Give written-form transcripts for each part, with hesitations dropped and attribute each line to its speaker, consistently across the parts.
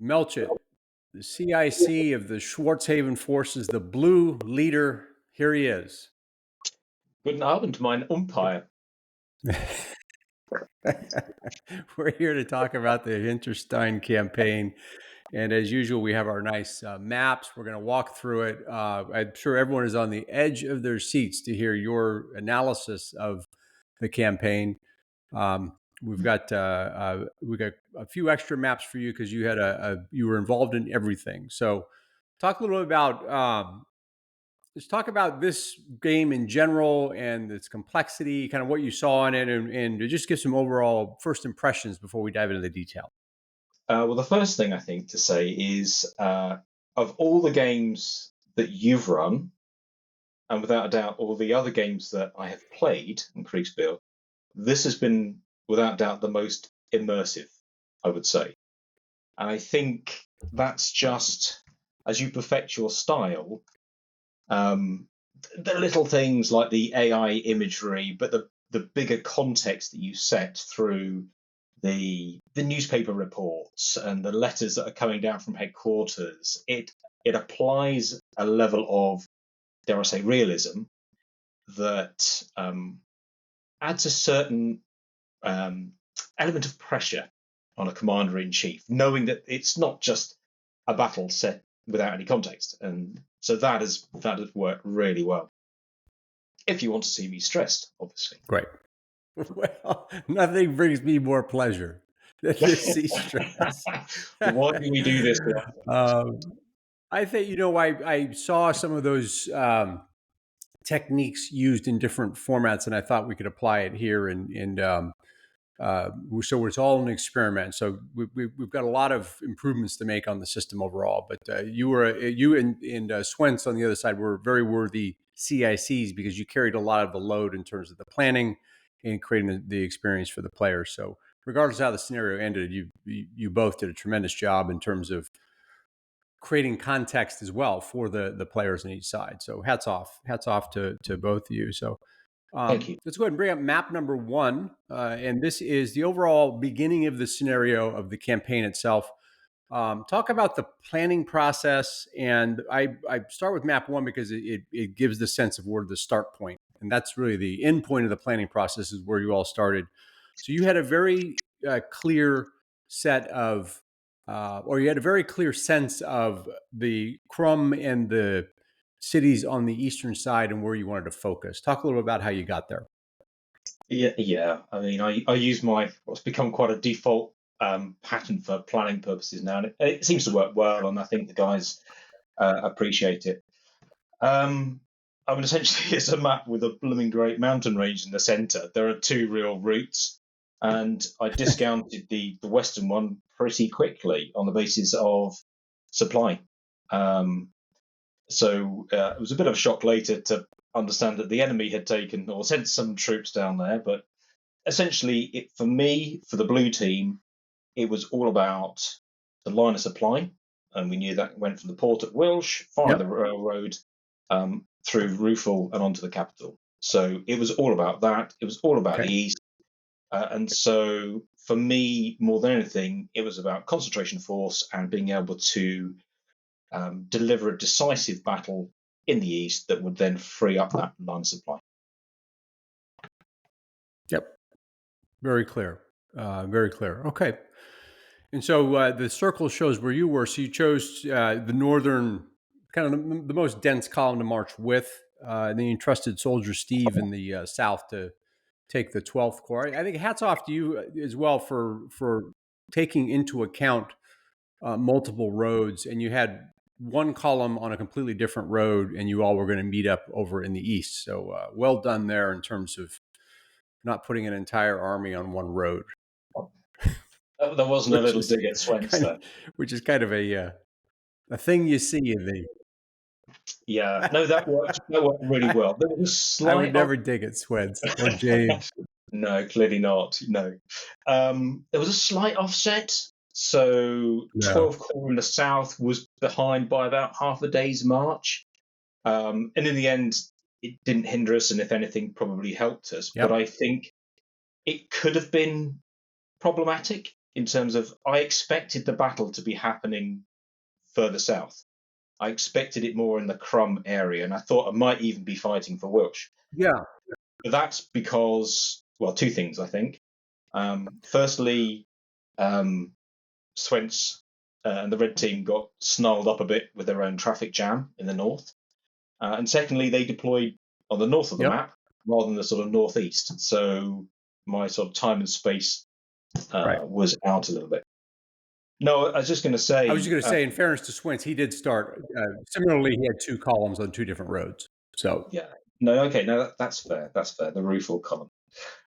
Speaker 1: Melchett, the CIC of the Schwarzhaven forces, the blue leader. Here he is.
Speaker 2: Guten Abend, mein Umpire.
Speaker 1: We're here to talk about the Hinterstein campaign. And as usual, we have our nice maps. We're going to walk through it. I'm sure everyone is on the edge of their seats to hear your analysis of the campaign. We've got a few extra maps for you because you had you were involved in everything. So, talk a little bit about let's talk about this game in general and its complexity, kind of what you saw in it, and to just give some overall first impressions before we dive into the detail.
Speaker 2: Well, the first thing I think to say is of all the games that you've run, and without a doubt all the other games that I have played in Kriegsspiel, this has been without doubt the most immersive, I would say. And I think that's just as you perfect your style, the little things like the AI imagery, but the bigger context that you set through the newspaper reports and the letters that are coming down from headquarters, it applies a level of, dare I say, realism that adds a certain element of pressure on a commander-in-chief, knowing that it's not just a battle set without any context. And so that has worked really well. If you want to see me stressed, obviously.
Speaker 1: Great. Well, nothing brings me more pleasure than to see stress.
Speaker 2: Why do we do this?
Speaker 1: I think, I saw some of those techniques used in different formats, and I thought we could apply it here. So it's all an experiment. So we've got a lot of improvements to make on the system overall. But you and Swentz on the other side were very worthy CICs because you carried a lot of the load in terms of the planning and creating the experience for the players. So regardless of how the scenario ended, you both did a tremendous job in terms of creating context as well for the players on each side. So hats off to both of you. So
Speaker 2: Thank you.
Speaker 1: Let's go ahead and bring up map number 1. And this is the overall beginning of the scenario of the campaign itself. Talk about the planning process. And I start with map 1 because it gives the sense of where the start point. And that's really the end point of the planning process is where you all started. So you had a very clear set of, or you had a very clear sense of the Crum and the cities on the eastern side and where you wanted to focus. Talk a little bit about how you got there.
Speaker 2: Yeah. I mean, I use what's become quite a default pattern for planning purposes now, and it seems to work well, and I think the guys appreciate it. I mean, essentially, it's a map with a blooming great mountain range in the centre. There are 2 real routes, and I discounted the western one pretty quickly on the basis of supply. So it was a bit of a shock later to understand that the enemy had taken or sent some troops down there. But essentially, for the blue team, it was all about the line of supply. And we knew that went from the port at Wilsch via the railroad through Ruffel and onto the capital. So it was all about that. It was all about the east. And so for me, more than anything, it was about concentration force and being able to deliver a decisive battle in the east that would then free up that line of supply.
Speaker 1: Yep. Very clear. Very clear. Okay. And so the circle shows where you were. So you chose the northern, kind of the most dense column to march with. And then you trusted Soldier Steve in the south to take the 12th Corps. I think hats off to you as well for taking into account multiple roads. And you had one column on a completely different road, and you all were going to meet up over in the east. So well done there in terms of not putting an entire army on one road.
Speaker 2: There wasn't a little dig at Swentz there.
Speaker 1: Which is kind of a thing you see in the...
Speaker 2: Yeah, no, that worked really well. There was a slight...
Speaker 1: I would never dig at Swentz or James.
Speaker 2: No, clearly not. No. There was a slight offset. So 12th Corps in the south was behind by about half a day's march. And in the end, it didn't hinder us, and if anything, probably helped us. But I think it could have been problematic in terms of I expected the battle to be happening further south. I expected it more in the Crum area, and I thought I might even be fighting for Wilsch.
Speaker 1: Yeah.
Speaker 2: But that's because, well, two things, I think. Firstly, um, Swentz and the red team got snarled up a bit with their own traffic jam in the north. And secondly, they deployed on the north of the
Speaker 1: Yep.
Speaker 2: map rather than the sort of northeast. So my sort of time and space
Speaker 1: Right.
Speaker 2: was out a little bit. No, I was just going to
Speaker 1: I was just
Speaker 2: say,
Speaker 1: going to say, in fairness to Swintz, he did start. Similarly, he had two columns on two different roads. So
Speaker 2: yeah, no, okay, no, that's fair. That's fair. The roof will column.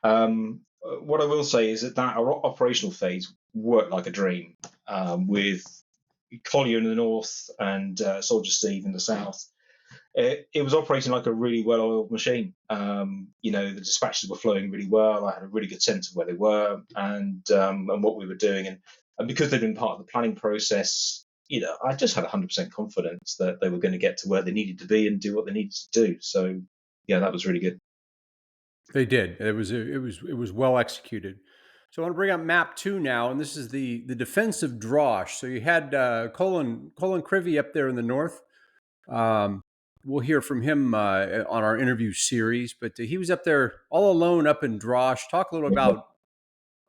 Speaker 2: What I will say is that our operational phase worked like a dream with Collier in the north and Soldier Steve in the south. It was operating like a really well-oiled machine. The dispatches were flowing really well. I had a really good sense of where they were and what we were doing, and because they'd been part of the planning process, I just had 100% confidence that they were going to get to where they needed to be and do what they needed to do. So, yeah, that was really good.
Speaker 1: they did. It was well executed. So I want to bring up map 2 now, and this is the defense of Drosch. So you had Colin Crivey up there in the north. Um, we'll hear from him on our interview series, but he was up there all alone up in Drosch. Talk a little about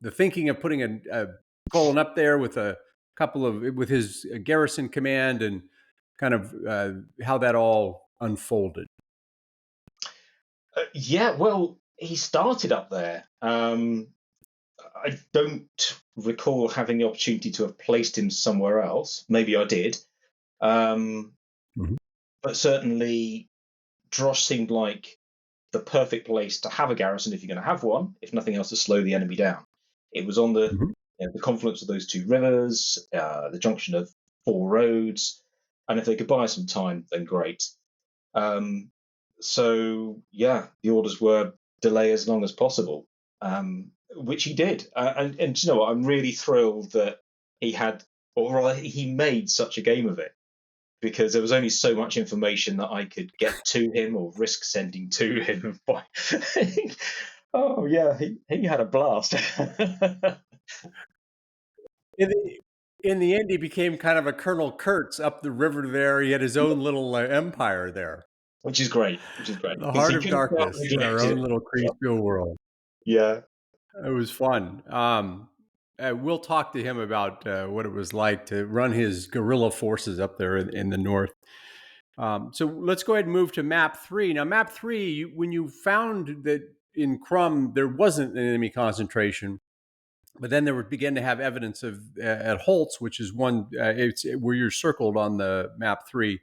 Speaker 1: the thinking of putting a Colin up there with a couple of with his garrison command and kind of how that all unfolded.
Speaker 2: Yeah, well, he started up there. I don't recall having the opportunity to have placed him somewhere else. Maybe I did. Um,
Speaker 1: Mhm.
Speaker 2: but certainly, Drosch seemed like the perfect place to have a garrison if you're going to have one, if nothing else, to slow the enemy down. It was on
Speaker 1: Mhm.
Speaker 2: the confluence of those two rivers, the junction of four roads, and if they could buy some time, then great. Um, so yeah, the orders were delay as long as possible, which he did. And you know what? I'm really thrilled that he had, or rather, he made such a game of it because there was only so much information that I could get to him or risk sending to him. Oh yeah, he had a blast.
Speaker 1: In the, in the end, he became kind of a Colonel Kurtz up the river there. He had his own little empire there.
Speaker 2: Which is great,
Speaker 1: The
Speaker 2: because
Speaker 1: heart
Speaker 2: he
Speaker 1: of
Speaker 2: couldn't quite
Speaker 1: darkness, our
Speaker 2: neglect
Speaker 1: own
Speaker 2: it.
Speaker 1: little Creasville world.
Speaker 2: Yeah.
Speaker 1: It was fun. We'll talk to him about what it was like to run his guerrilla forces up there in the north. So let's go ahead and move to map 3. Now, map 3, when you found that in Crum there wasn't an enemy concentration, but then there would begin to have evidence of at Holtz, which is one it's where you're circled on the map 3.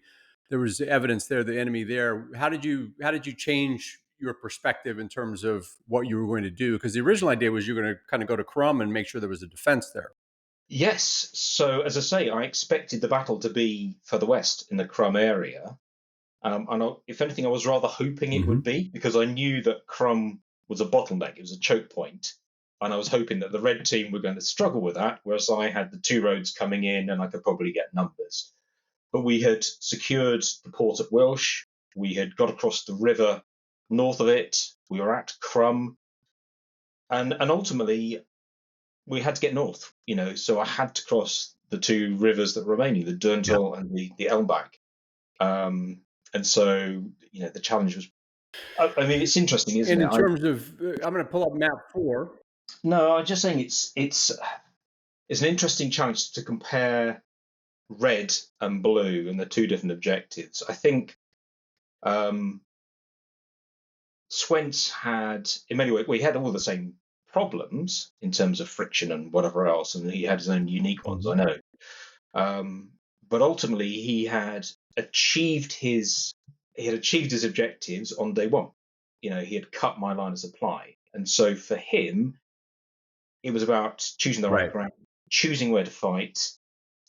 Speaker 1: There was evidence there, the enemy there. How did you change your perspective in terms of what you were going to do? Because the original idea was you're going to kind of go to Crum and make sure there was a defense there.
Speaker 2: Yes. So as I say, I expected the battle to be further west in the Crum area. If anything, I was rather hoping it would
Speaker 1: Mm-hmm.
Speaker 2: be because I knew that Crum was a bottleneck. It was a choke point. And I was hoping that the red team were going to struggle with that, whereas I had the two roads coming in and I could probably get numbers. But we had secured the port at Wilsch. We had got across the river north of it. We were at Crum. And ultimately, we had to get north, so I had to cross the two rivers that were remaining, the
Speaker 1: Yeah.
Speaker 2: Durntal and the Elmbach. And so, the challenge was, I mean, it's interesting, isn't
Speaker 1: And
Speaker 2: it?
Speaker 1: in terms of, I'm going to pull up map 4.
Speaker 2: No, I'm just saying it's an interesting challenge to compare red and blue and the two different objectives. I think um, Swentz had, in many ways, we had all the same problems in terms of friction and whatever else, and he had his own unique ones, I
Speaker 1: Mhm.
Speaker 2: know. But ultimately, he had achieved his objectives on day one. He had cut my line of supply, and so for him, it was about choosing the right
Speaker 1: Right.
Speaker 2: ground, choosing where to fight,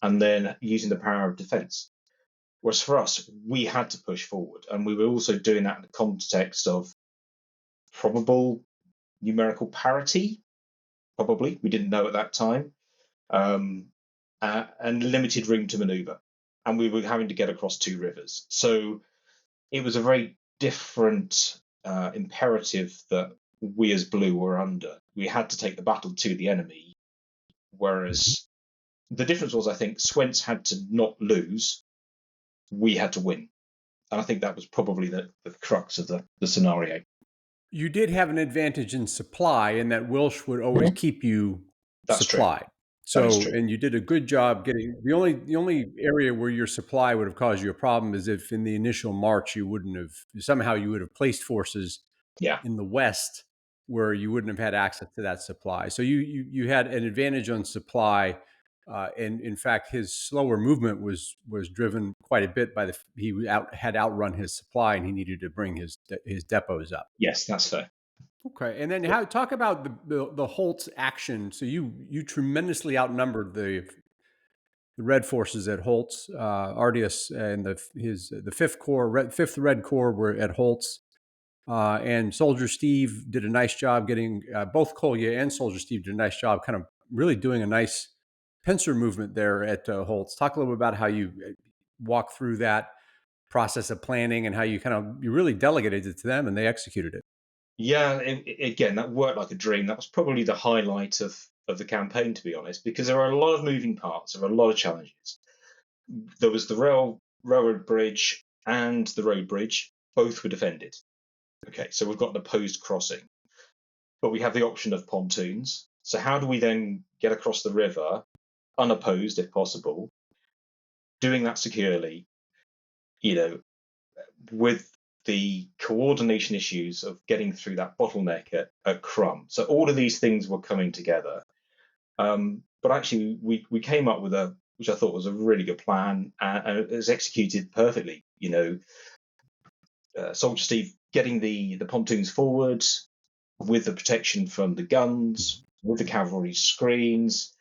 Speaker 2: and then using the power of defense. Whereas for us, we had to push forward, and we were also doing that in the context of probable numerical parity. Probably, we didn't know at that time. Um, and limited room to maneuver. And we were having to get across two rivers. So it was a very different imperative that we as Blue were under. We had to take the battle to the enemy Whereas the difference was, I think, Swentz had to not lose, we had to win. And I think that was probably the crux of the scenario.
Speaker 1: You did have an advantage in supply in that Wilsch would always keep you
Speaker 2: That's true.
Speaker 1: supplied.
Speaker 2: That is
Speaker 1: So,
Speaker 2: true.
Speaker 1: and you did a good job getting the only area where your supply would have caused you a problem is if in the initial march you wouldn't have somehow you would have placed forces
Speaker 2: Yeah.
Speaker 1: in the west where you wouldn't have had access to that supply. So you had an advantage on supply, and in fact, his slower movement was driven quite a bit by had outrun his supply, and he needed to bring his depots up.
Speaker 2: Yes, that's fair.
Speaker 1: Okay, and then talk about the Holtz action. So you tremendously outnumbered the Red forces at Holtz. Ardius and the Fifth Red Corps were at Holtz. And Soldier Steve did a nice job getting both Kolya and Soldier Steve did a nice job kind of really doing a nice pincer movement there at Holtz. Talk a little bit about how you walk through that process of planning and how you really delegated it to them and they executed it.
Speaker 2: Yeah, again, that worked like a dream. That was probably the highlight of the campaign, to be honest, because there are a lot of moving parts, there are a lot of challenges. There was the railroad bridge and the road bridge, both were defended. Okay, so we've got an opposed crossing, but we have the option of pontoons. So how do we then get across the river unopposed, if possible, doing that securely, you know, with the coordination issues of getting through that bottleneck at Crum. So all of these things were coming together. But actually, we came up with which I thought was a really good plan, and it was executed perfectly. Soldier Steve getting the pontoons forward with the protection from the guns, with the cavalry screens,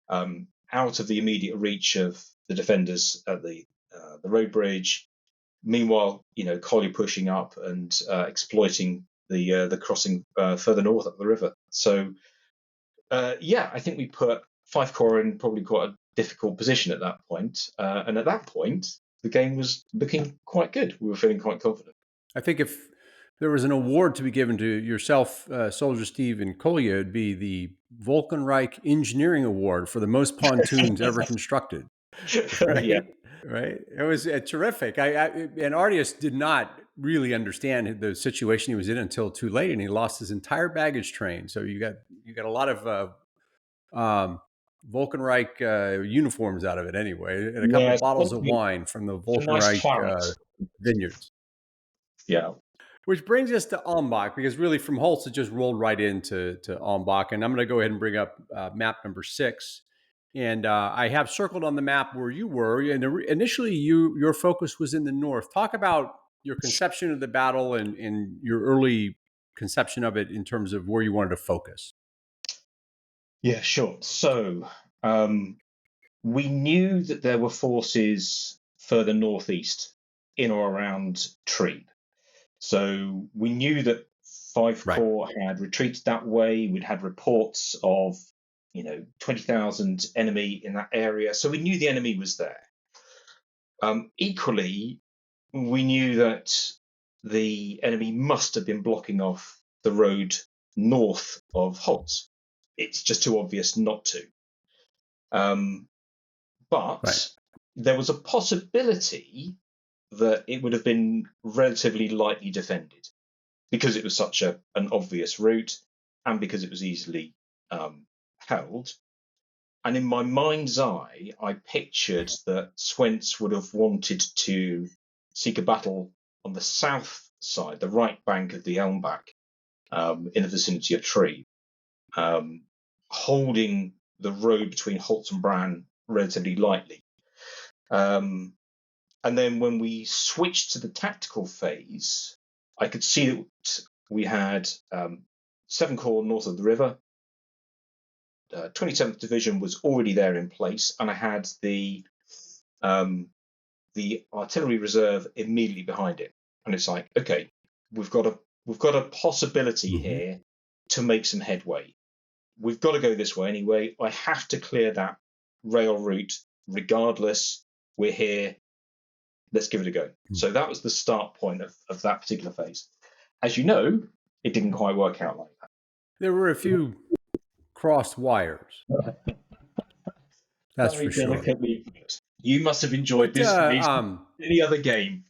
Speaker 2: out of the immediate reach of the defenders at the road bridge. Meanwhile, Collier pushing up and exploiting the crossing further north up the river. So, I think we put Fife Corps in probably quite a difficult position at that point. And at that point, the game was looking quite good. We were feeling quite confident.
Speaker 1: I think if there was an award to be given to yourself, Soldier Steve and Kolya, it'd be the Vulcanreich Engineering Award for the most pontoons ever constructed.
Speaker 2: Yeah.
Speaker 1: Right? Right. It was terrific. And Ardius did not really understand the situation he was in until too late, and he lost his entire baggage train. So you got a lot of Vulcanreich uniforms out of it anyway, and a couple
Speaker 2: Yeah,
Speaker 1: bottles of wine from the
Speaker 2: it's a nice
Speaker 1: Vulcanreich
Speaker 2: claret.
Speaker 1: vineyards.
Speaker 2: Yeah.
Speaker 1: Which brings us to Elmbach, because really from Holtz it just rolled right into Elmbach, and I'm going to go ahead and bring up map number 6. And I have circled on the map where you were. And initially, your focus was in the north. Talk about your conception of the battle and your early conception of it in terms of where you wanted to focus.
Speaker 2: Yeah, sure. So we knew that there were forces further northeast in or around Treeb. So we knew that Fife
Speaker 1: Right.
Speaker 2: Corps had retreated that way. We'd had reports of 20,000 enemy in that area. So we knew the enemy was there. Equally, we knew that the enemy must have been blocking off the road north of Holtz. It's just too obvious not to. But
Speaker 1: Right.
Speaker 2: there was a possibility that it would have been relatively lightly defended because it was such an obvious route and because it was easily held. And in my mind's eye, I pictured that Swentz would have wanted to seek a battle on the south side, the right bank of the Elmbach, in the vicinity of Tree, holding the road between Holtz and Bran relatively lightly. And then when we switched to the tactical phase, I could see that we had 7 Corps north of the river. 27th Division was already there in place, and I had the artillery reserve immediately behind it. And it's like, okay, we've got a possibility here to make some headway. We've got to go this way anyway. I have to clear that rail route regardless. We're here. Let's give it a go. So that was the start point of that particular phase. As you know, it didn't quite work out like that.
Speaker 1: There were a few crossed wires. That's for
Speaker 2: Very
Speaker 1: sure.
Speaker 2: delicately put. You must have enjoyed
Speaker 1: What
Speaker 2: this race than any other game.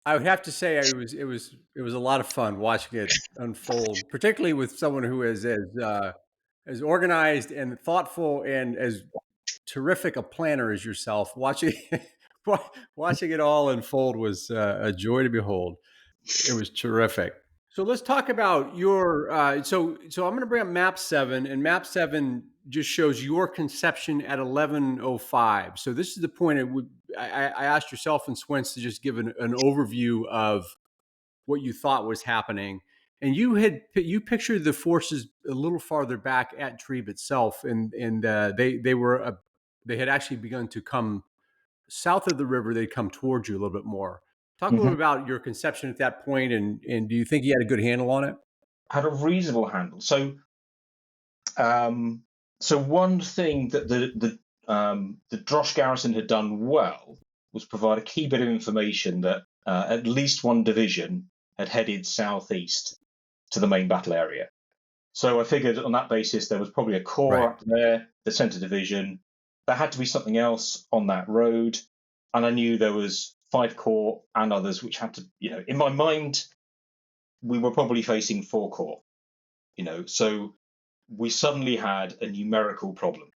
Speaker 1: I would have to say it was a lot of fun watching it unfold, particularly with someone who is as organized and thoughtful and as terrific a planner as yourself. Watching watching it all unfold was a joy to behold. It was terrific. So let's talk about your. So I'm going to bring up Map Seven, and Map Seven just shows your conception at 11:05. So this is the point. I asked yourself and Swentz to just give an overview of what you thought was happening, and you pictured the forces a little farther back at Trebe itself, and they had actually begun to come south of the river. They'd come towards you a little bit more. Talk a little
Speaker 2: Mhm.
Speaker 1: bit about your conception at that point, and do you think you had a good handle on it?
Speaker 2: Had a reasonable handle. Um, so one thing that the Drosch garrison had done well was provide a key bit of information that at least one division had headed southeast to the main battle area. So I figured on that basis there was probably a corps
Speaker 1: Right.
Speaker 2: up there, the centre division. There had to be something else on that road, and I knew there was 5 corps and others which had to, in my mind, we were probably facing 4 corps. So we suddenly had a numerical problem.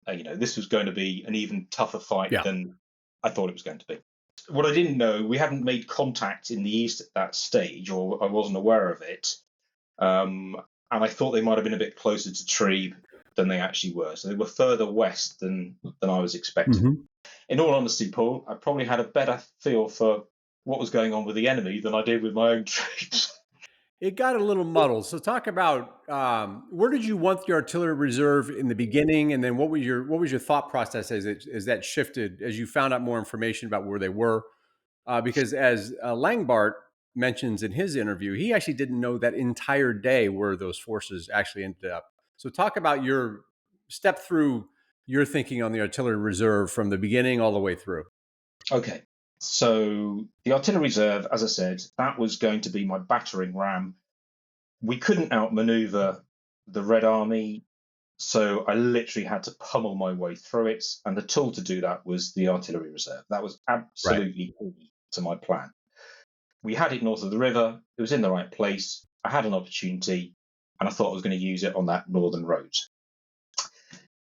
Speaker 2: This was going to be an even tougher fight
Speaker 1: Yeah.
Speaker 2: than I thought it was going to be. What I didn't know, we hadn't made contact in the east at that stage, or I wasn't aware of it. And I thought they might have been a bit closer to Trebe than they actually were. So they were further west than I was expecting.
Speaker 1: Hmm.
Speaker 2: In all honesty, Paul, I probably had a better feel for what was going on with the enemy than I did with my own troops.
Speaker 1: It got a little muddled. So talk about where did you want the artillery reserve in the beginning, and then what was your thought process as that shifted as you found out more information about where they were? Because as Langbart mentions in his interview, he actually didn't know that entire day where those forces actually ended up. So talk about your step through your thinking on the artillery reserve from the beginning all the way through.
Speaker 2: Okay. So the artillery reserve, as I said, that was going to be my battering ram. We couldn't outmaneuver the Red Army, so I literally had to pummel my way through it. And the tool to do that was the artillery reserve. That was
Speaker 1: Right.
Speaker 2: absolutely key to my plan. We had it north of the river. It was in the right place. I had an opportunity, and I thought I was going to use it on that northern road.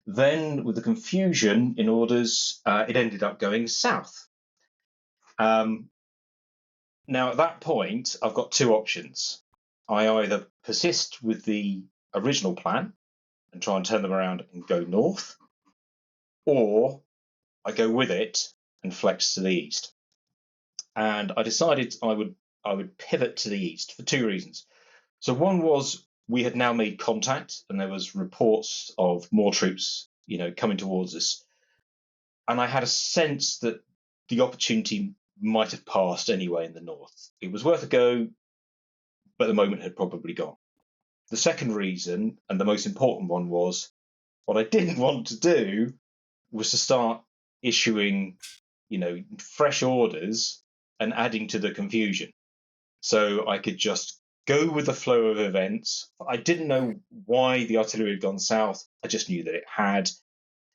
Speaker 2: Then, with the confusion in orders, it ended up going south. Um, Now, at that point, I've got 2 options. I either persist with the original plan and try and turn them around and go north, or I go with it and flex to the east. And I decided I would pivot to the east for 2 reasons. So one was we had now made contact, and there was reports of more troops, coming towards us, and I had a sense that the opportunity might have passed anyway in the north. It was worth a go, but the moment had probably gone. The second reason, and the most important one, was what I didn't want to do was to start issuing, fresh orders and adding to the confusion. So I could just go with the flow of events. I didn't know why the artillery had gone south. I just knew that it had.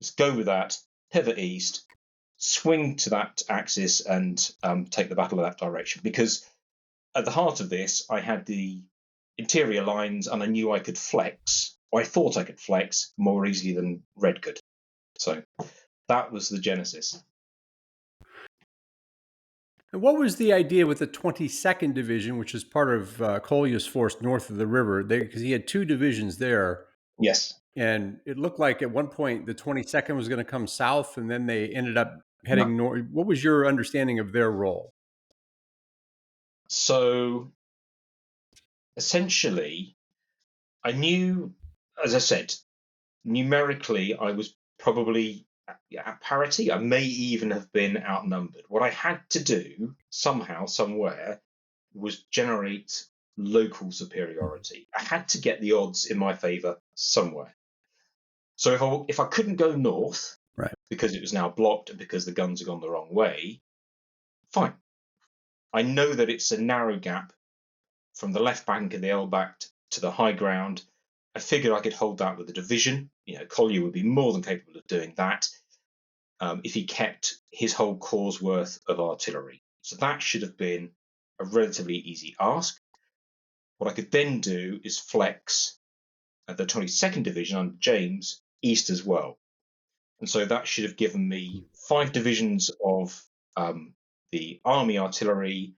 Speaker 2: Just go with that, pivot east, swing to that axis, and take the battle in that direction. Because at the heart of this, I had the interior lines, and I knew I could flex, or I thought I could flex more easily than Red could. So that was the genesis.
Speaker 1: And what was the idea with the 22nd Division, which is part of Collier's force north of the river? Because he had 2 divisions there,
Speaker 2: Yes.
Speaker 1: and it looked like at one point the 22nd was going to come south, and then they ended up
Speaker 2: No.
Speaker 1: heading north. What was your understanding of their role?
Speaker 2: So essentially, I knew, as I said, numerically, I was probably at parity. I may even have been outnumbered. What I had to do somehow, somewhere, was generate local superiority. I had to get the odds in my favor somewhere. So if I couldn't go north,
Speaker 1: Right.
Speaker 2: because it was now blocked and because the guns had gone the wrong way, fine. I know that it's a narrow gap from the left bank of the Elmbach to the high ground. I figured I could hold that with a division. Collier would be more than capable of doing that. if he kept his whole corps worth of artillery. So that should have been a relatively easy ask. What I could then do is flex the 22nd Division under James east as well. And so that should have given me 5 divisions of the army artillery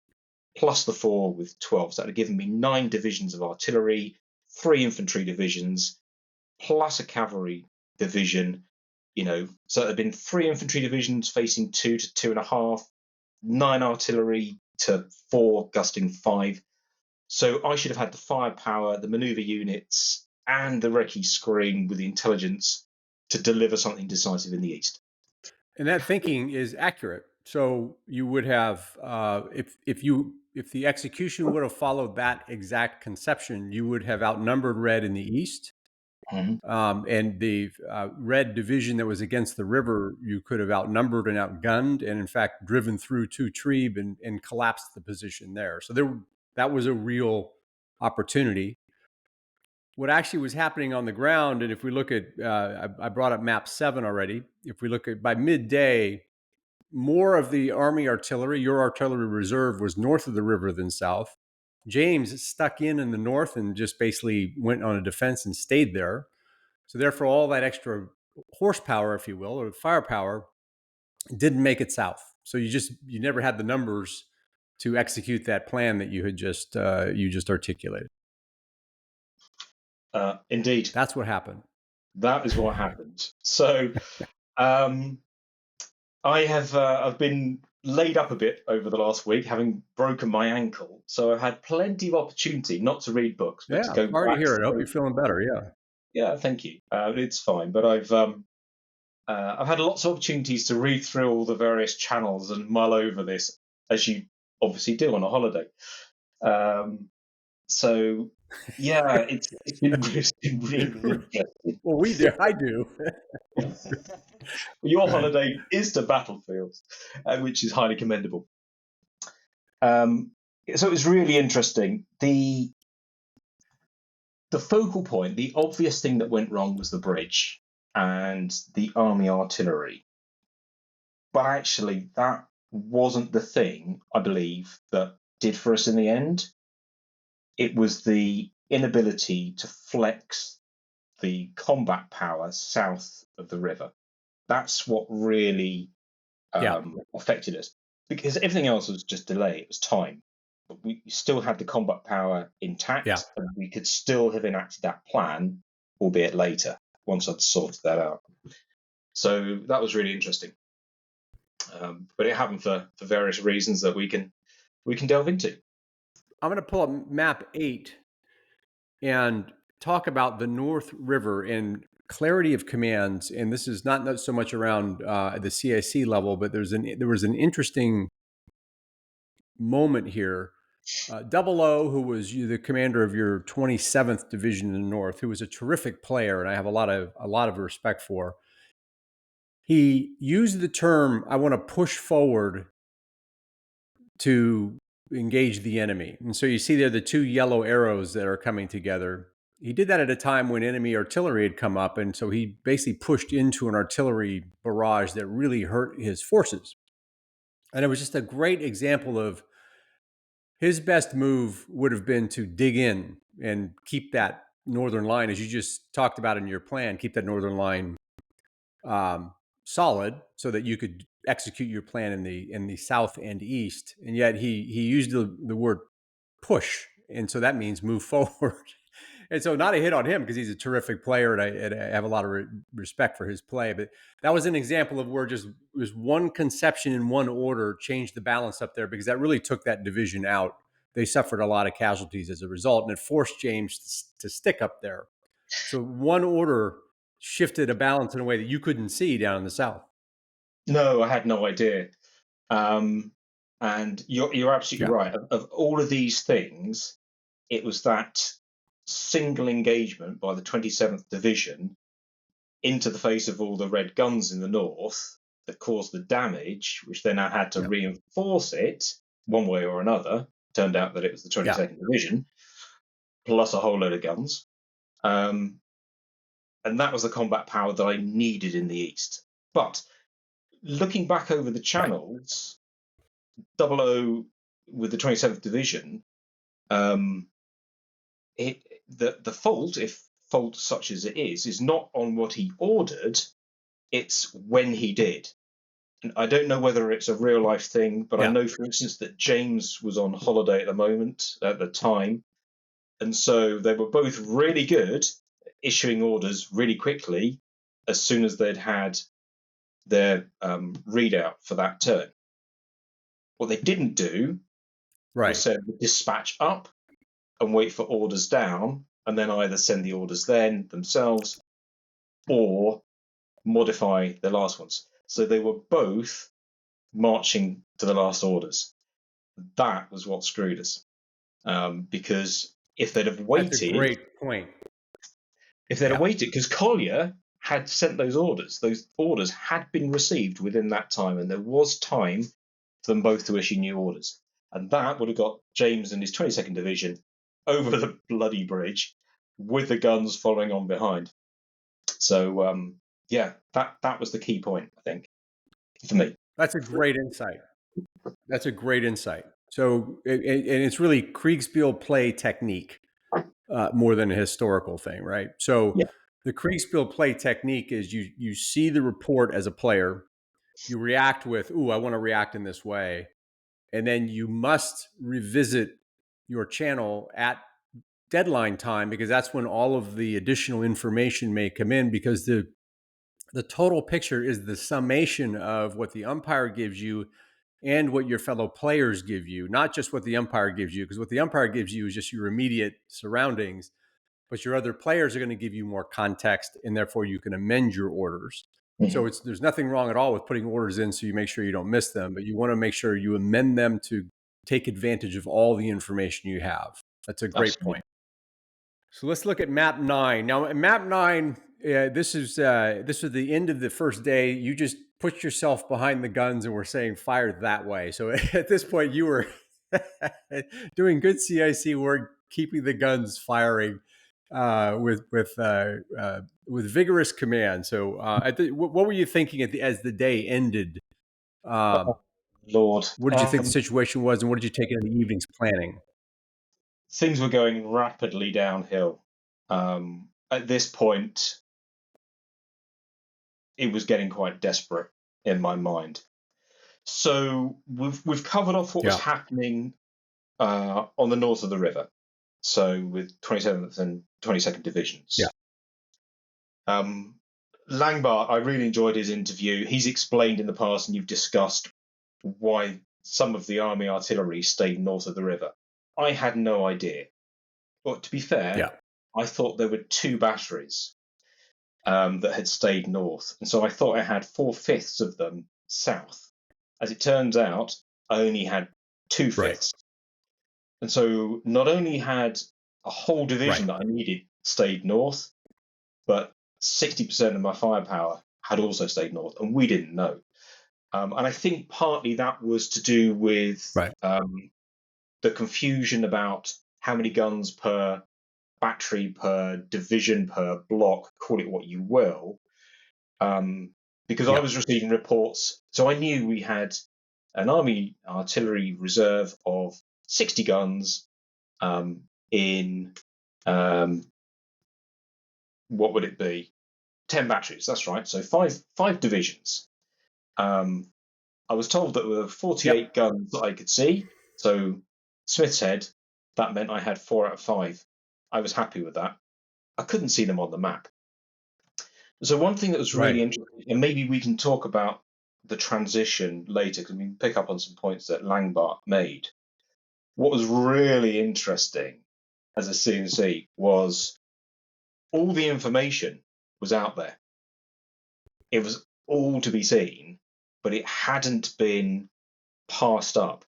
Speaker 2: plus the 4 with 12. So that would have given me 9 divisions of artillery, 3 infantry divisions, plus a cavalry division. So it had been 3 infantry divisions facing 2 to 2.5, 9 artillery to 4, gusting 5. So I should have had the firepower, the maneuver units, and the recce screen with the intelligence to deliver something decisive in the east.
Speaker 1: And that thinking is accurate. So you would have, if the execution would have followed that exact conception, you would have outnumbered red in the east. And the red division that was against the river, you could have outnumbered and outgunned, and in fact driven through to Trebe and collapsed the position there. So that was a real opportunity. What actually was happening on the ground, and if we look at, I brought up map 7 already. If we look at by midday, more of the Army artillery, your artillery reserve, was north of the river than south. James stuck in the north and just basically went on a defense and stayed there. So therefore, all that extra horsepower, if you will, or firepower, didn't make it south. So you never had the numbers to execute that plan that you had just articulated.
Speaker 2: Indeed,
Speaker 1: that's what happened.
Speaker 2: That is what happened. So I've been laid up a bit over the last week, having broken my ankle. So I've had plenty of opportunity not to read books, but to go
Speaker 1: sorry
Speaker 2: back
Speaker 1: to hear it. I hope
Speaker 2: through.
Speaker 1: you're feeling better. Yeah.
Speaker 2: Yeah, thank you. It's fine, but I've had lots of opportunities to read through all the various channels and mull over this, as you obviously do on a holiday. So yeah, it's been really interesting.
Speaker 1: Well, we do. I do.
Speaker 2: Your holiday is to battlefields, which is highly commendable. So it was really interesting. The focal point, the obvious thing that went wrong was the bridge and the army artillery. But actually, that wasn't the thing, I believe, that did for us in the end. It was the inability to flex the combat power south of the river. That's what really affected us, because everything else was just delay. It was time. But we still had the combat power intact, and we could still have enacted that plan, albeit later, once I'd sorted that out. So that was really interesting. But it happened for various reasons that we can delve into.
Speaker 1: I'm going to pull up map 8 and talk about the North River and clarity of commands. And this is not so much around the CIC level, but there was an interesting moment here. Double O, who was the commander of your 27th Division in the North, who was a terrific player, and I have a lot of respect for. He used the term, "I want to push forward to engage the enemy." And so you see there the 2 yellow arrows that are coming together. He did that at a time when enemy artillery had come up, and so he basically pushed into an artillery barrage that really hurt his forces. And it was just a great example of his best move would have been to dig in and keep that northern line, as you just talked about in your plan, keep that northern line solid so that you could execute your plan in the south and east. And yet he used the word push, and so that means move forward. And so not a hit on him, because he's a terrific player, and I have a lot of respect for his play. But that was an example of where just one conception in one order changed the balance up there, because that really took that division out. They suffered a lot of casualties as a result, and it forced James to stick up there. So one order shifted a balance in a way that you couldn't see down in the south.
Speaker 2: No, I had no idea. And you're absolutely right. Of all of these things, it was that single engagement by the 27th Division into the face of all the red guns in the north that caused the damage, which they now had to reinforce it one way or another. Turned out that it was the 22nd Division, plus a whole load of guns. And that was the combat power that I needed in the east. But looking back over the
Speaker 1: Right.
Speaker 2: channels, 00 with the 27th Division, um, the fault, if fault such as it is not on what he ordered, it's when he did. And I don't know whether it's a real life thing, but I
Speaker 1: Yeah.
Speaker 2: know, for instance, that James was on holiday at the time, and so they were both really good at issuing orders really quickly as soon as they'd had their readout for that turn. What they didn't do was
Speaker 1: Right.
Speaker 2: send the dispatch up and wait for orders down, and then either send the orders then themselves or modify the last ones. So they were both marching to the last orders. That was what screwed us, because if they'd have
Speaker 1: That's a
Speaker 2: waited,
Speaker 1: great point. Yeah.
Speaker 2: because Collier had sent those orders had been received within that time, and there was time for them both to issue new orders, and that would have got James and his 22nd Division over the bloody bridge with the guns following on behind. So yeah, that was the key point, I think, for me.
Speaker 1: That's a great insight. That's a great insight. So, and it's really Kriegspiel play technique more than a historical thing, right? So,
Speaker 2: Yeah.
Speaker 1: the Kriegspiel play technique is you see the report as a player, you react with, "Ooh, I want to react in this way," and then you must revisit your channel at deadline time because that's when all of the additional information may come in because the total picture is the summation of what the umpire gives you and what your fellow players give you, not just what the umpire gives you, because what the umpire gives you is just your immediate surroundings, but your other players are going to give you more context and therefore you can amend your orders. So
Speaker 2: Mhm.
Speaker 1: there's nothing wrong at all with putting orders in so you make sure you don't miss them, but you want to make sure you amend them to take advantage of all the information you have. That's a great
Speaker 2: Absolutely.
Speaker 1: point. So let's look at map 9. Now, in map 9, this is the end of the first day. You just put yourself behind the guns and were saying fire that way. So at this point, you were doing good CIC work, keeping the guns firing with vigorous command. So, what were you thinking as the day ended? Um,
Speaker 2: Oh, Lord.
Speaker 1: what did you think the situation was, and what did you take into the evening's planning?
Speaker 2: Things were going rapidly downhill. At this point, it was getting quite desperate in my mind. So we've covered off what was
Speaker 1: Yeah,
Speaker 2: happening on the north of the river. So with 27th and 22nd
Speaker 1: yeah,
Speaker 2: Divisions. Um, Langbart, I really enjoyed his interview. He's explained in the past, and you've discussed why some of the army artillery stayed north of the river. I had no idea. But to be fair,
Speaker 1: yeah.
Speaker 2: I thought there were two batteries that had stayed north. And so I thought I had 4/5 of them south. As it turns out, I only had two
Speaker 1: Right,
Speaker 2: fifths. And so not only had a whole
Speaker 1: right.
Speaker 2: division that I needed stayed north, but 60% of my firepower had also stayed north, and we didn't know. And I think partly that was to do with
Speaker 1: Right.
Speaker 2: the confusion about how many guns per battery, per division, per block, call it what you will, because I
Speaker 1: Yeah.
Speaker 2: was receiving reports. So I knew we had an army artillery reserve of 60 guns in, um, what would it be? 10 batteries, that's right. So five divisions. Um, I was told that there were 48
Speaker 1: Yep.
Speaker 2: guns that I could see. So Smith's Head, that meant I had 4 out of 5. I was happy with that. I couldn't see them on the map. So one thing that was really
Speaker 1: Right.
Speaker 2: interesting, and maybe we can talk about the transition later, because we can pick up on some points that Langbart made. What was really interesting as a CNC was all the information was out there. It was all to be seen, but it hadn't been passed up.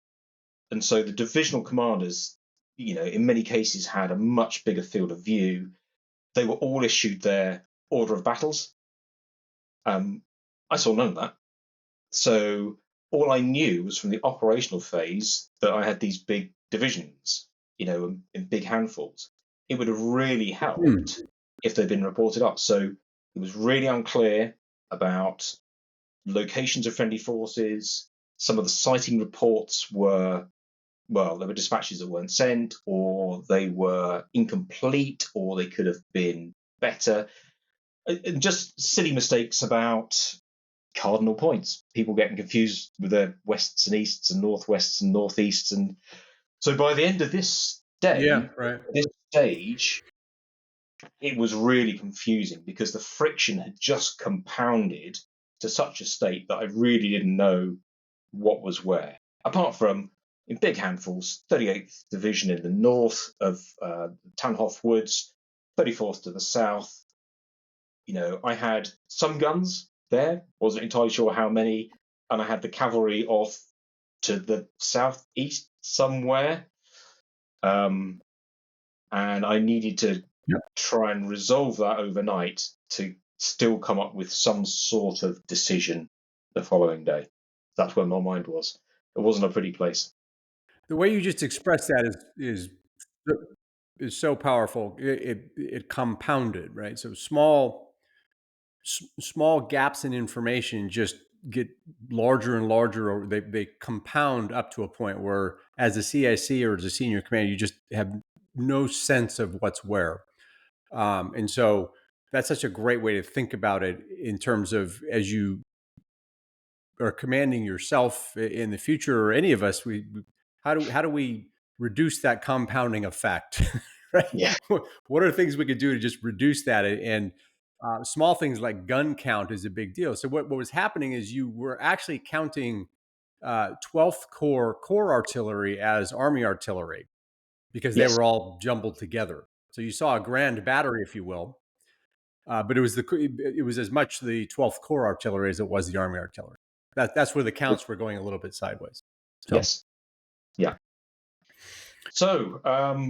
Speaker 2: And so the divisional commanders, in many cases had a much bigger field of view. They were all issued their order of battles. I saw none of that. So all I knew was from the operational phase that I had these big divisions, in big handfuls. It would have really
Speaker 1: Hmm.
Speaker 2: helped if they'd been reported up. So it was really unclear about locations of friendly forces. Some of the sighting reports were, well, there were dispatches that weren't sent, or they were incomplete, or they could have been better. And just silly mistakes about cardinal points. People getting confused with their wests and easts and northwests and northeasts. And so by the end of this
Speaker 1: Yeah,
Speaker 2: day,
Speaker 1: right.
Speaker 2: this stage, it was really confusing because the friction had just compounded to such a state that I really didn't know what was where. Apart from in big handfuls, 38th Division in the north of Tannhoff Woods, 34th to the south. I had some guns there, wasn't entirely sure how many, and I had the cavalry off to the southeast somewhere. And I needed to
Speaker 1: Yep.
Speaker 2: try and resolve that overnight to still come up with some sort of decision the following day. That's where my mind was. It wasn't a pretty place.
Speaker 1: The way you just expressed that is so powerful. It compounded, right? So small gaps in information just get larger and larger, or they compound up to a point where, as a CIC or as a senior commander, you just have no sense of what's where. And so that's such a great way to think about it in terms of, as you are commanding yourself in the future, or any of us, how do we reduce that compounding effect? Right?
Speaker 2: Yeah.
Speaker 1: What are things we could do to just reduce that? And small things like gun count is a big deal. So what was happening is you were actually counting 12th Corps artillery as Army artillery, because they
Speaker 2: Yes.
Speaker 1: were all jumbled together. So you saw a grand battery, if you will, but it was as much the 12th Corps artillery as it was the Army artillery. That's where the counts were going a little bit sideways. So
Speaker 2: Yes. Yeah. So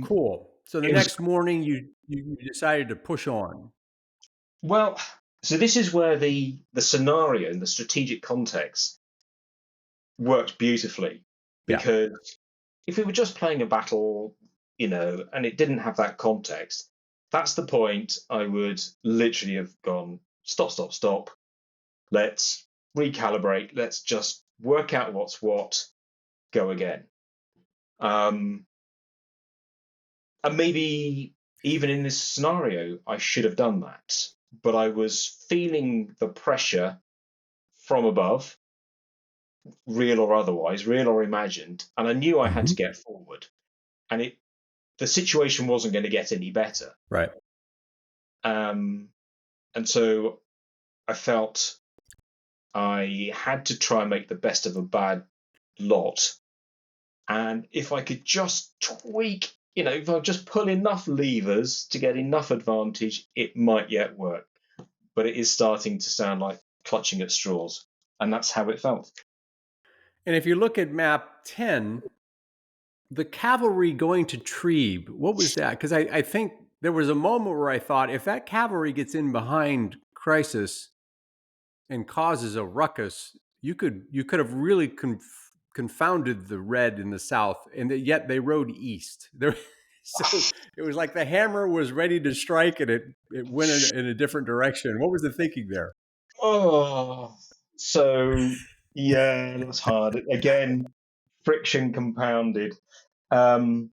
Speaker 1: cool. So the
Speaker 2: it was
Speaker 1: next morning, you decided to push on.
Speaker 2: well. So this is where the scenario and the strategic context worked beautifully,
Speaker 1: Yeah.
Speaker 2: because if we were just playing a battle, and it didn't have that context, that's the point I would literally have gone, stop, stop, stop. Let's recalibrate. Let's just work out what's what, go again. And maybe even in this scenario, I should have done that. But I was feeling the pressure from above, real or otherwise, real or imagined, and I knew I had to
Speaker 1: Mhm.
Speaker 2: get forward. And the situation wasn't going to get any better.
Speaker 1: Right.
Speaker 2: And so I felt I had to try and make the best of a bad lot. And if I could just tweak, if I just pull enough levers to get enough advantage, it might yet work. But it is starting to sound like clutching at straws. And that's how it felt.
Speaker 1: And if you look at map 10, the cavalry going to Trebe, what was that? Because I think there was a moment where I thought, if that cavalry gets in behind Crisis and causes a ruckus, you could have really confounded the red in the south, and yet they rode east. So it was like the hammer was ready to strike, and it went in a different direction. What was the thinking there?
Speaker 2: Oh, so yeah, that's hard. Again, friction compounded. Um,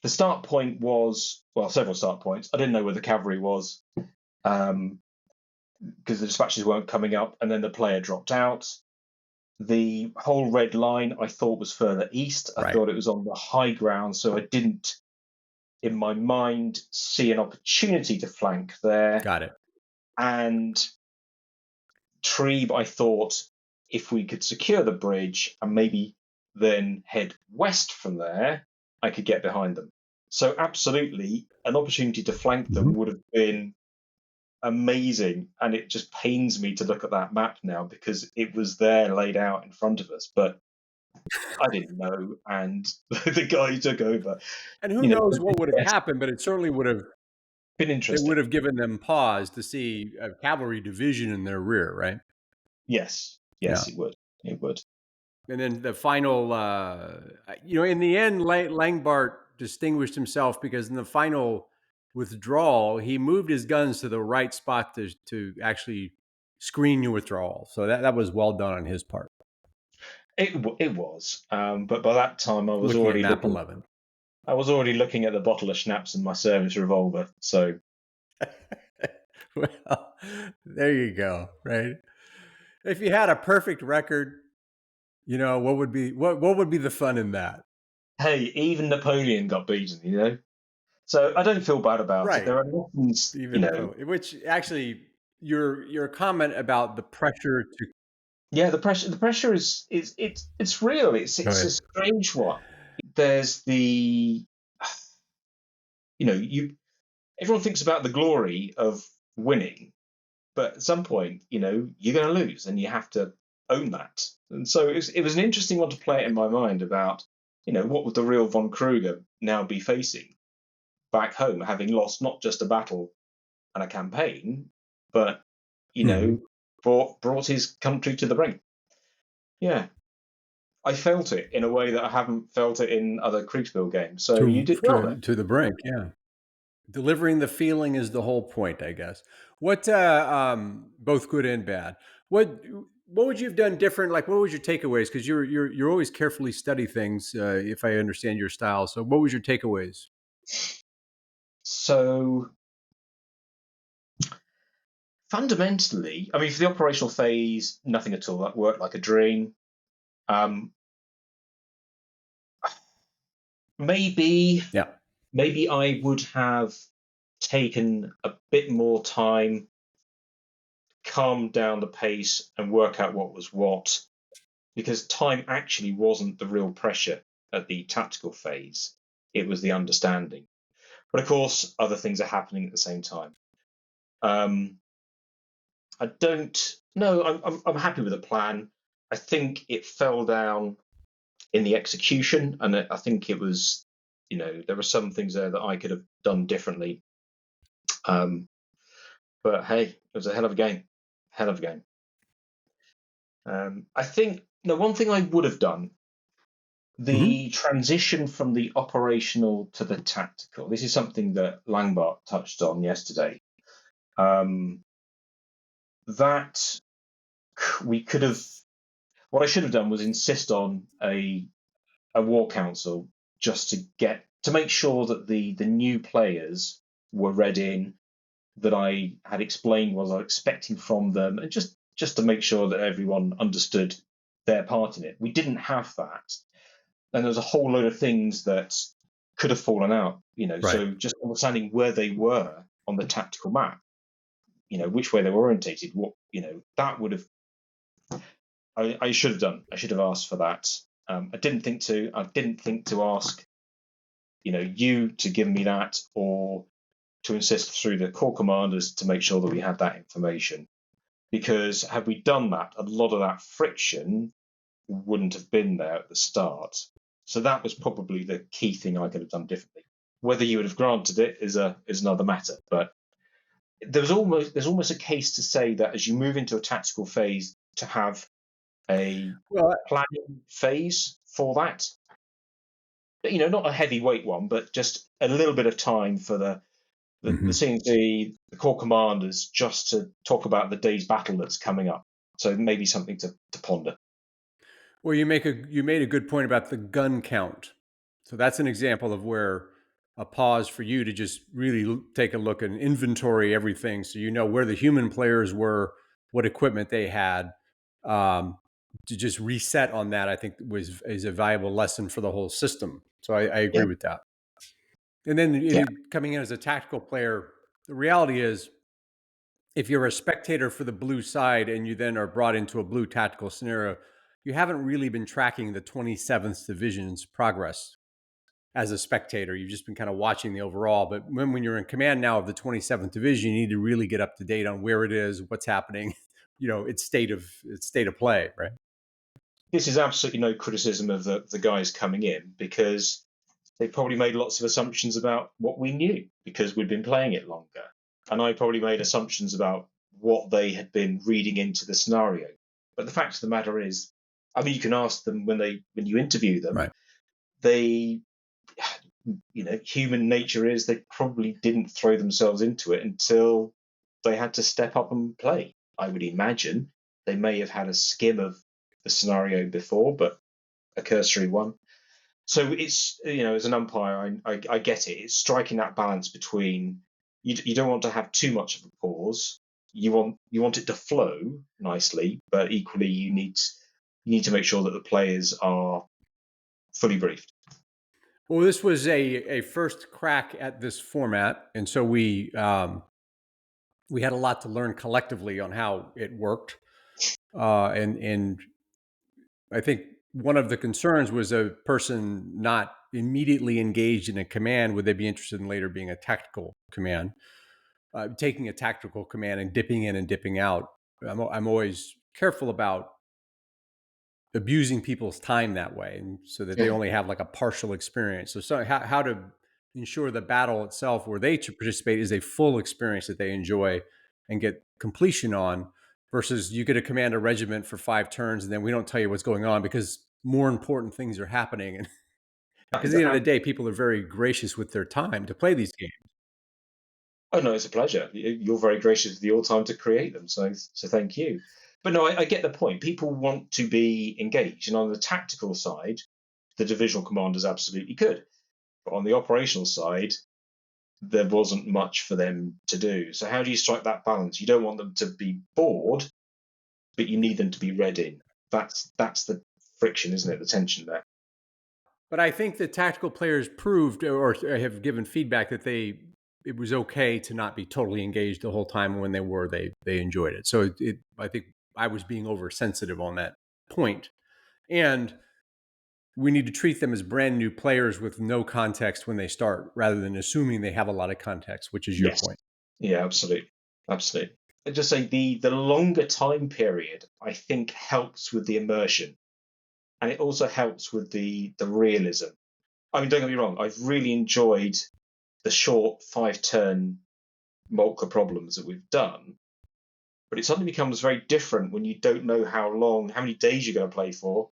Speaker 2: the start point was, well, several start points. I didn't know where the cavalry was, because the dispatches weren't coming up, and then the player dropped out. The whole red line I thought was further east. I
Speaker 1: Right.
Speaker 2: thought it was on the high ground, so I didn't, in my mind, see an opportunity to flank there.
Speaker 1: Got it.
Speaker 2: And Trebe, I thought, if we could secure the bridge and maybe then head west from there, I could get behind them. So absolutely, an opportunity to flank them
Speaker 1: Mhm.
Speaker 2: would have been amazing. And it just pains me to look at that map now because it was there laid out in front of us. But I didn't know, and the guy who took over,
Speaker 1: And who knows
Speaker 2: would
Speaker 1: what
Speaker 2: be
Speaker 1: would have happened, but it certainly would have
Speaker 2: been
Speaker 1: it would
Speaker 2: interesting.
Speaker 1: have given them pause to see a cavalry division in their rear, right?
Speaker 2: Yes,
Speaker 1: Yeah.
Speaker 2: yes, it would. It would.
Speaker 1: And then the final, in the end, Langbart distinguished himself because in the final withdrawal, he moved his guns to the right spot to actually screen your withdrawal. So that was well done on his part.
Speaker 2: It was, but by that time
Speaker 1: Looking at map 11.
Speaker 2: I was already looking at the bottle of schnapps and my service revolver. So,
Speaker 1: Well, there you go. Right. If you had a perfect record, what would be the fun in that?
Speaker 2: hey, even Napoleon got beaten, So I don't feel bad about it.
Speaker 1: Right.
Speaker 2: There are lessons,
Speaker 1: Even which actually your comment about the pressure to
Speaker 2: Yeah, the pressure is it's real. It's a
Speaker 1: Right.
Speaker 2: strange one. There's the you everyone thinks about the glory of winning, but at some point, you're going to lose, and you have to own that. And so it was an interesting one to play it in my mind about, what would the real von Kruger now be facing back home, having lost not just a battle and a campaign, but
Speaker 1: Mhm.
Speaker 2: brought his country to the brink. Yeah, I felt it in a way that I haven't felt it in other Kriegspiel games. So you
Speaker 1: to
Speaker 2: did well there.
Speaker 1: to the brink. Yeah. Delivering the feeling is the whole point, I guess. What both good and bad. What would you have done different? Like, what was your takeaways? Because you're always carefully study things, if I understand your style. So, what was your takeaways?
Speaker 2: So fundamentally, I mean, for the operational phase, nothing at all. That worked like a dream. Um, maybe
Speaker 1: Yeah.
Speaker 2: maybe I would have taken a bit more time, calm down the pace, and work out what was what, because time actually wasn't the real pressure at the tactical phase. It was the understanding. But of course, other things are happening at the same time. Um, I don't. No, I'm happy with the plan. I think it fell down in the execution, and I think it was, there were some things there that I could have done differently. But hey, it was a hell of a game, hell of a game. I think one thing I would have done,
Speaker 1: Hmm.
Speaker 2: the transition from the operational to the tactical. This is something that Langbach touched on yesterday. Um, that we could have. What I should have done was insist on a war council just to make sure that the new players were read in, that I had explained what I was expecting from them, and just to make sure that everyone understood their part in it. We didn't have that, and there was a whole load of things that could have fallen out.
Speaker 1: Right.
Speaker 2: So just understanding where they were on the tactical map, which way they were orientated, that would have. I should have done. I should have asked for that. I didn't think to. I didn't think to ask, you to give me that, or to insist through the core commanders to make sure that we had that information. Because had we done that, a lot of that friction wouldn't have been there at the start. So that was probably the key thing I could have done differently. Whether you would have granted it is another matter. But there's almost a case to say that as you move into a tactical phase, to have a
Speaker 1: Well,
Speaker 2: planning phase for that. Not a heavyweight one, but just a little bit of time for the
Speaker 1: mhm.
Speaker 2: CNC, the core commanders, just to talk about the day's battle that's coming up. So maybe something to ponder.
Speaker 1: Well, you made a good point about the gun count. So that's an example of where a pause for you to just really take a look and inventory everything, so you know where the human players were, what equipment they had. To just reset on that, I think is a valuable lesson for the whole system. So I
Speaker 2: Yeah,
Speaker 1: agree with that. And then
Speaker 2: yeah,
Speaker 1: coming in as a tactical player, the reality is, if you're a spectator for the blue side and you then are brought into a blue tactical scenario, you haven't really been tracking the 27th Division's progress as a spectator. You've just been kind of watching the overall. But when you're in command now of the 27th Division, you need to really get up to date on where it is, what's happening, its state of play, right?
Speaker 2: this is absolutely no criticism of the guys coming in, because they probably made lots of assumptions about what we knew because we'd been playing it longer. And I probably made assumptions about what they had been reading into the scenario. But the fact of the matter is, I mean, you can ask them when you interview them,
Speaker 1: Right.
Speaker 2: they, human nature is they probably didn't throw themselves into it until they had to step up and play. I would imagine they may have had a skim of the scenario before, but a cursory one. So it's, as an umpire, I get it. It's striking that balance between you don't want to have too much of a pause. You want it to flow nicely, but equally you need to make sure that the players are fully briefed.
Speaker 1: Well, this was a first crack at this format, and so we had a lot to learn collectively on how it worked. And I think one of the concerns was a person not immediately engaged in a command. Would they be interested in later being a tactical command? Taking a tactical command and dipping in and dipping out. I'm always careful about abusing people's time that way, and so that they only have like a partial experience. So how to ensure the battle itself, where they to participate, is a full experience that they enjoy and get completion on, versus you get to command a regiment for 5 turns and then we don't tell you what's going on because more important things are happening. And because at the end of the day, people are very gracious with their time to play these games.
Speaker 2: Oh no, it's a pleasure. You're very gracious with your time to create them, so thank you. But no, I get the point. People want to be engaged, and on the tactical side, the divisional commanders absolutely could. But on the operational side, there wasn't much for them to do. So how do you strike that balance? You don't want them to be bored, but you need them to be read in. That's the friction, isn't it? The tension there.
Speaker 1: But I think the tactical players proved or have given feedback that it was okay to not be totally engaged the whole time. When they were, they enjoyed it. So I think I was being oversensitive on that point. And we need to treat them as brand new players with no context when they start, rather than assuming they have a lot of context, which is your
Speaker 2: Yes.
Speaker 1: point.
Speaker 2: Yeah, absolutely. Absolutely. I just say the longer time period, I think, helps with the immersion. And it also helps with the realism. I mean, don't get me wrong, I've really enjoyed the short 5-turn Moltke problems that we've done, but it suddenly becomes very different when you don't know how many days you're going to play for,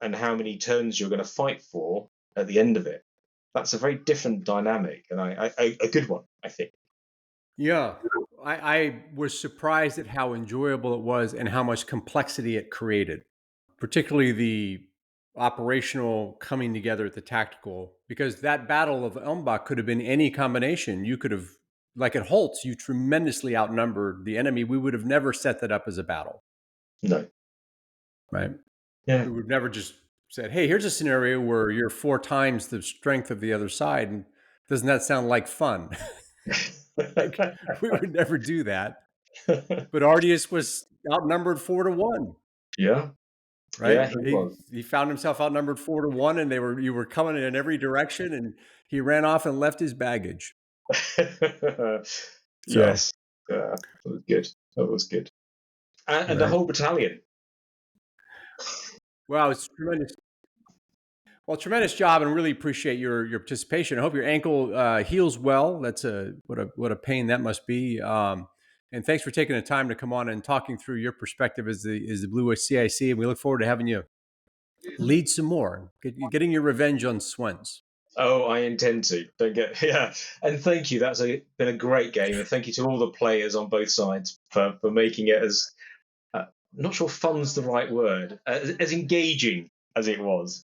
Speaker 2: and how many turns you're going to fight for at the end of it. That's a very different dynamic, and a good one, I think.
Speaker 1: Yeah. I was surprised at how enjoyable it was and how much complexity it created, particularly the operational coming together at the tactical, because that battle of Elmbach could have been any combination. You could have, like at Holtz, you tremendously outnumbered the enemy. We would have never set that up as a battle,
Speaker 2: No.
Speaker 1: right?
Speaker 2: Yeah.
Speaker 1: We would never just said, hey, here's a scenario where you're 4 times the strength of the other side. And doesn't that sound like fun? Like, we would never do that. But Ardius was outnumbered 4-1.
Speaker 2: Yeah.
Speaker 1: Right?
Speaker 2: Yeah, he was.
Speaker 1: He found himself outnumbered 4-1, and you were coming in every direction, and he ran off and left his baggage. So,
Speaker 2: Yes. Yeah, that was good. That was good. And the
Speaker 1: right.
Speaker 2: whole battalion.
Speaker 1: Wow, it's tremendous. Well, tremendous job, and really appreciate your participation. I hope your ankle heals well. That's what a pain that must be. And thanks for taking the time to come on and talking through your perspective as the Blue CIC. And we look forward to having you lead some more, getting your revenge on Swens.
Speaker 2: Oh, I intend to. Don't get yeah. And thank you. Been a great game, and thank you to all the players on both sides for making it as I'm not sure fun's the right word, as engaging as it was.